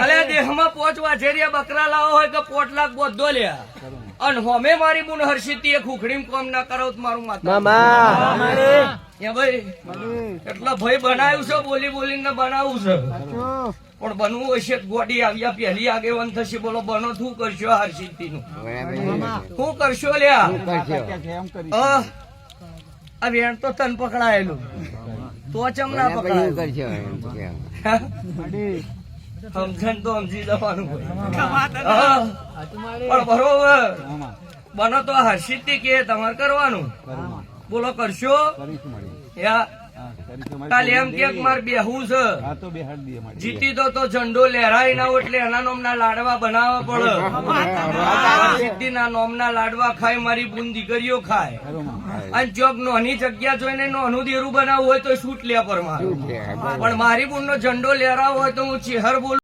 અલે દેહમાં પોચવા જેરિયા બકરા લાવો હોય કે 5 લાખ બોધો લ્યા અને હોમે મારી બુન હર્ષિતી ખુખડીમ કોમ ના કરો તો મારું માતા ભાઈ એટલા ભાઈ બનાવ્યું છે બોલી બોલીને બનાવું છે પણ બનવું હશે ગોડી આવ્યા પહેલી આગેવાન થશે બોલો બનો શું કરશો હર્ષિતી નું શું કરશો લ્યા આ વેણ તો તન પકડાયેલું તો ચમ ના પકડાયેલું સમજણ તો સમજી જવાનું પણ બરોબર બનો તો હર્ષિતી કે તમારે કરવાનું બોલો કરશો કાલે એમ કે મારે બેહવું છે જીતી તો ઝંડો લહેરાઈ ના એટલે એના નોમના લાડવા બનાવવા પડે સિદ્ધિ ના નોમના લાડવા ખાય મારી બુન દીકરીઓ ખાય અને ચોક નોની જગ્યા જોઈને નોનું દેરું બનાવવું હોય તો છૂટ લે પર પણ મારી બુન નો ઝંડો લહેરાવો હોય તો હું ચેહર બોલું